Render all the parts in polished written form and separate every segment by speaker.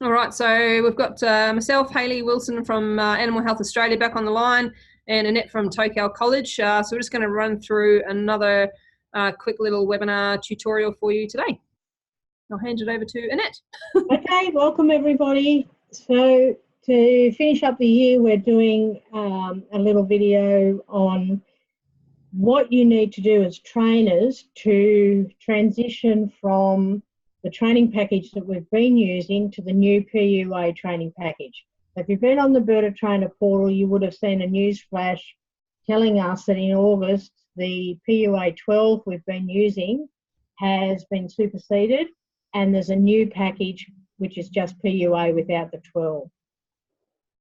Speaker 1: All right, so we've got myself, Hayley Wilson from Animal Health Australia back on the line, and Annette from Tocal College. So we're just going to run through another quick little webinar tutorial for you today. I'll hand it over to Annette.
Speaker 2: Okay, welcome everybody. So to finish up the year, we're doing a little video on what you need to do as trainers to transition from the training package that we've been using to the new PUA training package. If you've been on the Birda Trainer portal, you would have seen a news flash telling us that in August, the PUA 12 we've been using has been superseded, and there's a new package which is just PUA without the 12.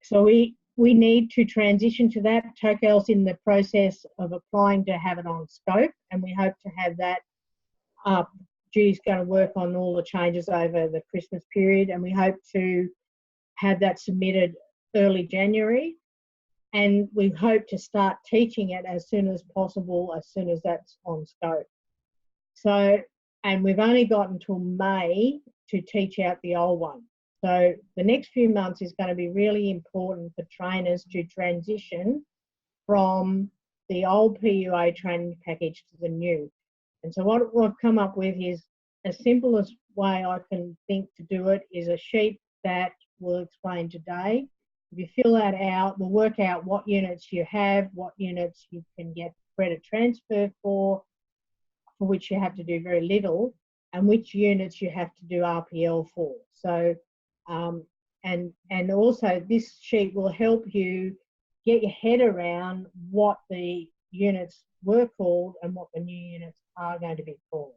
Speaker 2: So we need to transition to that. Tocal's in the process of applying to have it on scope, and we hope to have that up. Judy's going to work on all the changes over the Christmas period, and we hope to have that submitted early January. And we hope to start teaching it as soon as possible, as soon as that's on scope. So, and we've only got until May to teach out the old one. So the next few months is going to be really important for trainers to transition from the old PUA training package to the new. And so what I've come up with is as simple as way I can think to do it is a sheet that we'll explain today. If you fill that out, we'll work out what units you have, what units you can get credit transfer for which you have to do very little, and which units you have to do RPL for. So, and also this sheet will help you get your head around what the units were called and what the new units are going to be called.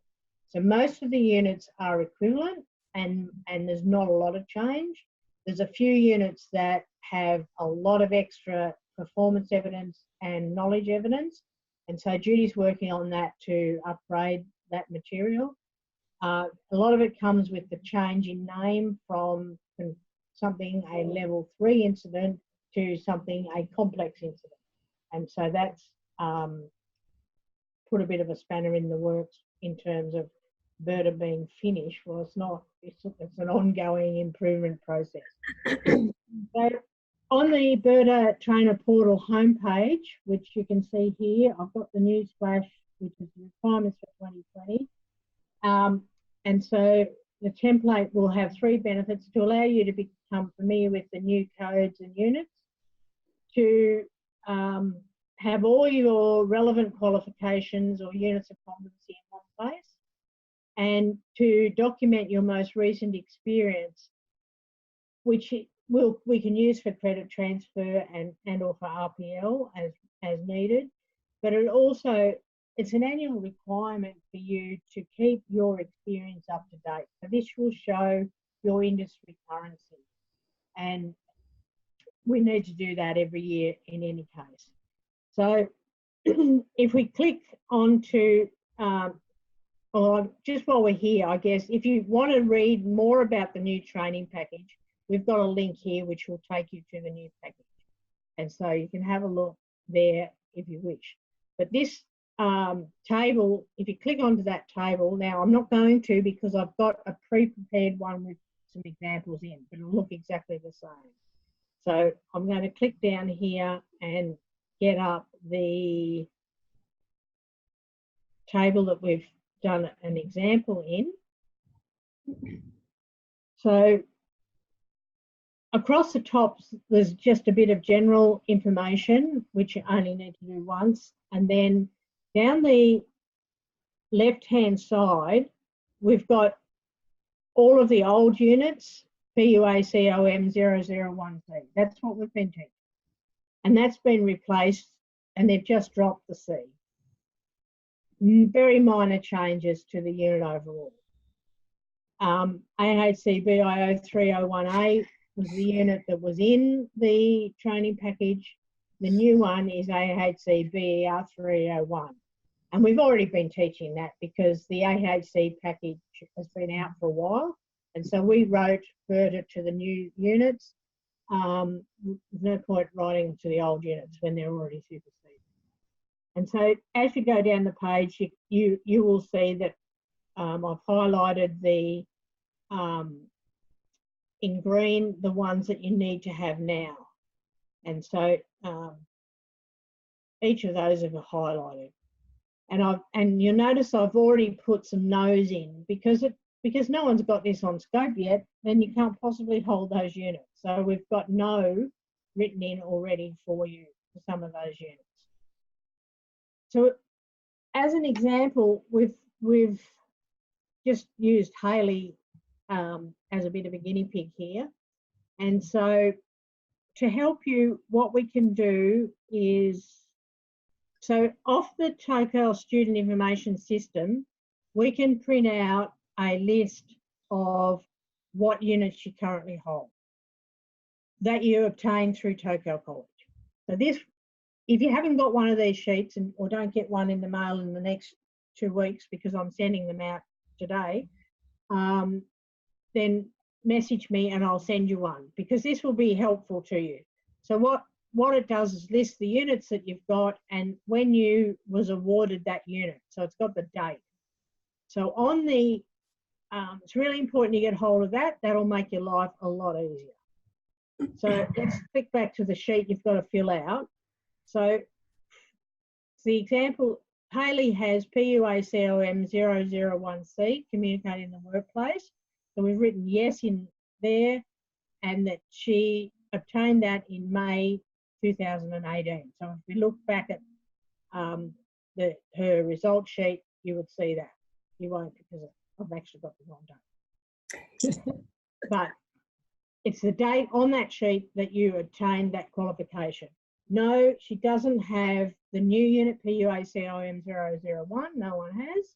Speaker 2: So most of the units are equivalent, and there's not a lot of change. There's a few units that have a lot of extra performance evidence and knowledge evidence, and so Judy's working on that to upgrade that material. A lot of it comes with the change in name from something a level 3 incident to something a complex incident, and so that's put a bit of a spanner in the works in terms of Birda being finished. Well, it's not, it's an ongoing improvement process. So on the Birda Trainer portal homepage, which you can see here, I've got the news flash, which is the requirements for 2020. And so the template will have 3 benefits: to allow you to become familiar with the new codes and units, to have all your relevant qualifications or units of competency in one place, and to document your most recent experience, which we can use for credit transfer and or for RPL as needed. But it's an annual requirement for you to keep your experience up to date. So this will show your industry currency, and we need to do that every year in any case. So if we click on to, or just while we're here, I guess, if you want to read more about the new training package, we've got a link here which will take you to the new package. And so you can have a look there if you wish. But this table, if you click onto that table, now I'm not going to because I've got a pre-prepared one with some examples in, but it'll look exactly the same. So I'm going to click down here and get up the table that we've done an example in. So across the top, there's just a bit of general information, which you only need to do once. And then down the left-hand side, we've got all of the old units, PUA COM 001C. That's what we've been teaching. And that's been replaced, and they've just dropped the C. Very minor changes to the unit overall. AHC BIO 301A was the unit that was in the training package. The new one is AHC BER 301. And we've already been teaching that because the AHC package has been out for a while. And so we wrote Birda to the new units. There's no point writing to the old units when they're already superseded. And so as you go down the page, you will see that I've highlighted the in green the ones that you need to have now. And so each of those are highlighted. And you'll notice I've already put some no's in because no one's got this on scope yet, then you can't possibly hold those units. So we've got no written in already for you for some of those units. So as an example, we've just used Hayley as a bit of a guinea pig here. And so to help you, what we can do is, so off the Tocal Student Information System, we can print out a list of what units you currently hold that you obtained through Tocal College. So this, if you haven't got one of these sheets or don't get one in the mail in the next 2 weeks because I'm sending them out today, then message me and I'll send you one because this will be helpful to you. So what it does is list the units that you've got and when you was awarded that unit. So it's got the date. So on the, it's really important you get hold of that. That'll make your life a lot easier. So let's click back to the sheet you've got to fill out. So the example, Hayley has PUACOM 001C, communicating in the workplace. So we've written yes in there and that she obtained that in May 2018. So if we look back at her result sheet, you would see that. You won't because I've actually got the wrong date. But it's the date on that sheet that you obtained that qualification. No, she doesn't have the new unit PUACOM 001. No one has.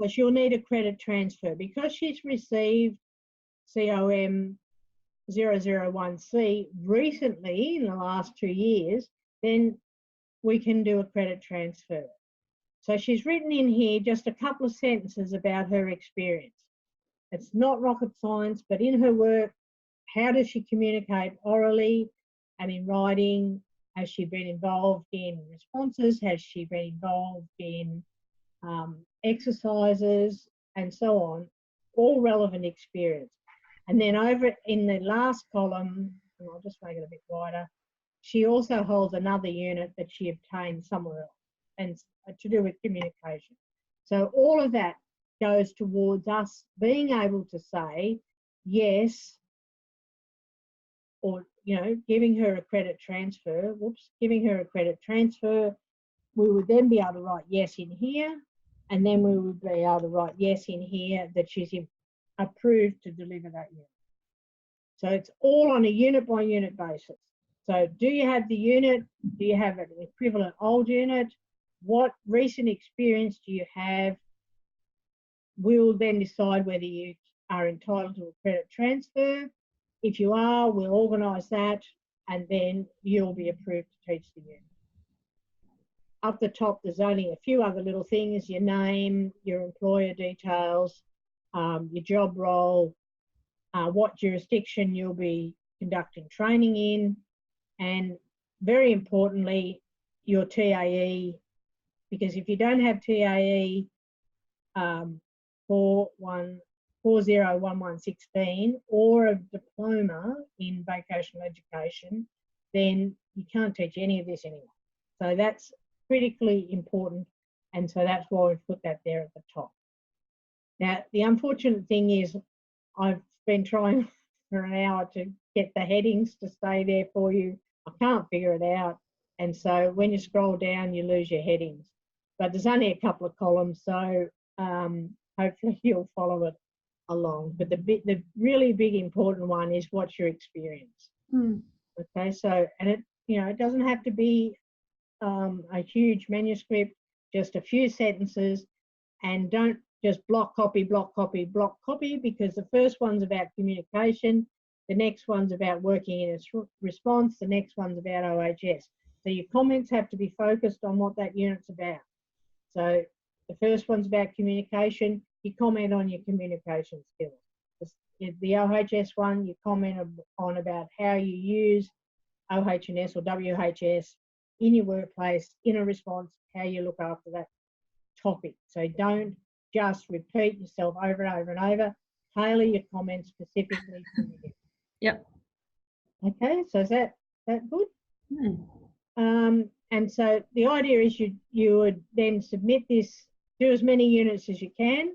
Speaker 2: So she'll need a credit transfer. Because she's received COM 001C recently in the last 2 years, then we can do a credit transfer. So she's written in here just a couple of sentences about her experience. It's not rocket science, but in her work, how does she communicate orally and in writing? Has she been involved in responses? Has she been involved in exercises and so on? All relevant experience. And then over in the last column, and I'll just make it a bit wider, she also holds another unit that she obtained somewhere else and to do with communication. So all of that goes towards us being able to say yes, or, you know, giving her a credit transfer, giving her a credit transfer. We would then be able to write yes in here, and then we would be able to write yes in here that she's approved to deliver that unit. So it's all on a unit by unit basis. So do you have the unit? Do you have an equivalent old unit? What recent experience do you have? We'll then decide whether you are entitled to a credit transfer. If you are, we'll organise that and then you'll be approved to teach the unit. Up the top, there's only a few other little things: your name, your employer details, your job role, what jurisdiction you'll be conducting training in, and very importantly, your TAE, because if you don't have TAE 401116 or a diploma in vocational education, then you can't teach any of this anymore. So that's critically important, and so that's why we've put that there at the top. Now, the unfortunate thing is I've been trying for an hour to get the headings to stay there for you. I can't figure it out, and so when you scroll down, you lose your headings. But there's only a couple of columns, so hopefully you'll follow it along. But the really big important one is what's your experience. Okay, so, and it, you know, it doesn't have to be a huge manuscript, just a few sentences, and don't just block copy, block copy, block copy, because the first one's about communication, the next one's about working in a response, the next one's about OHS. So your comments have to be focused on what that unit's about. So the first one's about communication, you comment on your communication skills. The OHS one, you comment on about how you use OH&S or WHS in your workplace, in a response, how you look after that topic. So don't just repeat yourself over and over and over. tailor your comments specifically for you.
Speaker 1: Yep.
Speaker 2: Okay, so is that good?
Speaker 1: Hmm.
Speaker 2: And so the idea is you would then submit this, do as many units as you can,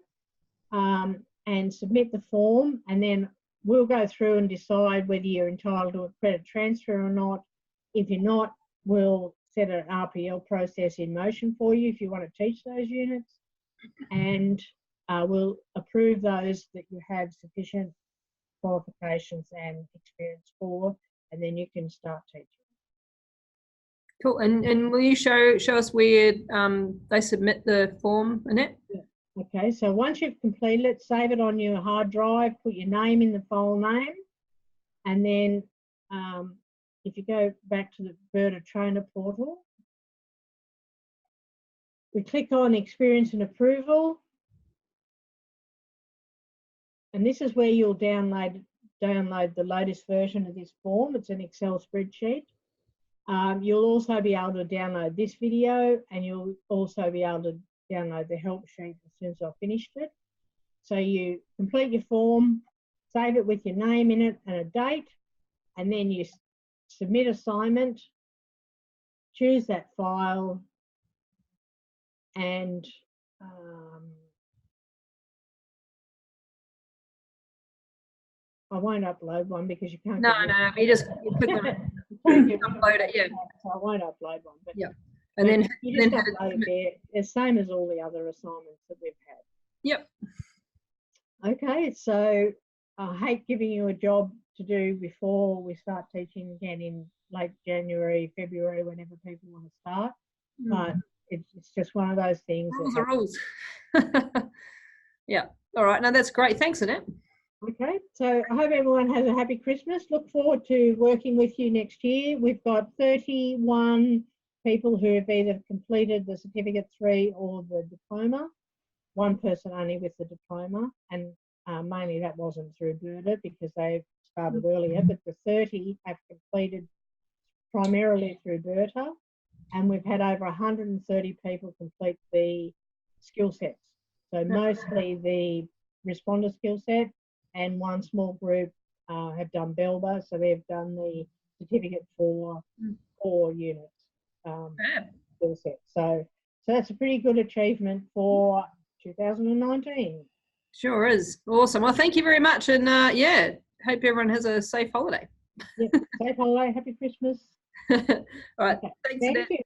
Speaker 2: and submit the form, and then we'll go through and decide whether you're entitled to a credit transfer or not. If you're not, we'll set an RPL process in motion for you if you want to teach those units, and we'll approve those that you have sufficient qualifications and experience for, and then you can start teaching.
Speaker 1: Cool. And will you show us where they submit the form, Annette?
Speaker 2: Yeah. Okay, so once you've completed it, save it on your hard drive, put your name in the file name, and then if you go back to the Verta Trainer portal, we click on Experience and Approval, and this is where you'll download the latest version of this form. It's an Excel spreadsheet. You'll also be able to download this video, and you'll also be able to download the help sheet as soon as I've finished it. So you complete your form, save it with your name in it and a date, and then you submit assignment, choose that file, and I won't upload one because you can't.
Speaker 1: No, you just click on it, upload it, yeah.
Speaker 2: So I won't upload one. But
Speaker 1: yeah. And then
Speaker 2: you just upload it there. The same as all the other assignments that we've had.
Speaker 1: Yep.
Speaker 2: Okay, so I hate giving you a job to do before we start teaching again in late January, February, whenever people want to start. But it's just one of those things.
Speaker 1: Rules are rules. Yeah. All right. No, that's great. Thanks, Annette.
Speaker 2: Okay, so I hope everyone has a happy Christmas. Look forward to working with you next year. We've got 31 people who have either completed the Certificate 3 or the diploma. One person only with the diploma, and mainly that wasn't through Verta because they started earlier, but the 30 have completed primarily through Verta, and we've had over 130 people complete the skill sets. So mostly the responder skill set, and one small group have done BELBA, so they've done the certificate for 4 units skill set. So that's a pretty good achievement for 2019.
Speaker 1: Sure is. Awesome. Well, thank you very much, and yeah, hope everyone has a safe holiday.
Speaker 2: Yep. Safe holiday, happy Christmas.
Speaker 1: All right.
Speaker 2: Okay.
Speaker 1: Thanks,
Speaker 2: Thank
Speaker 1: Annette.
Speaker 2: you.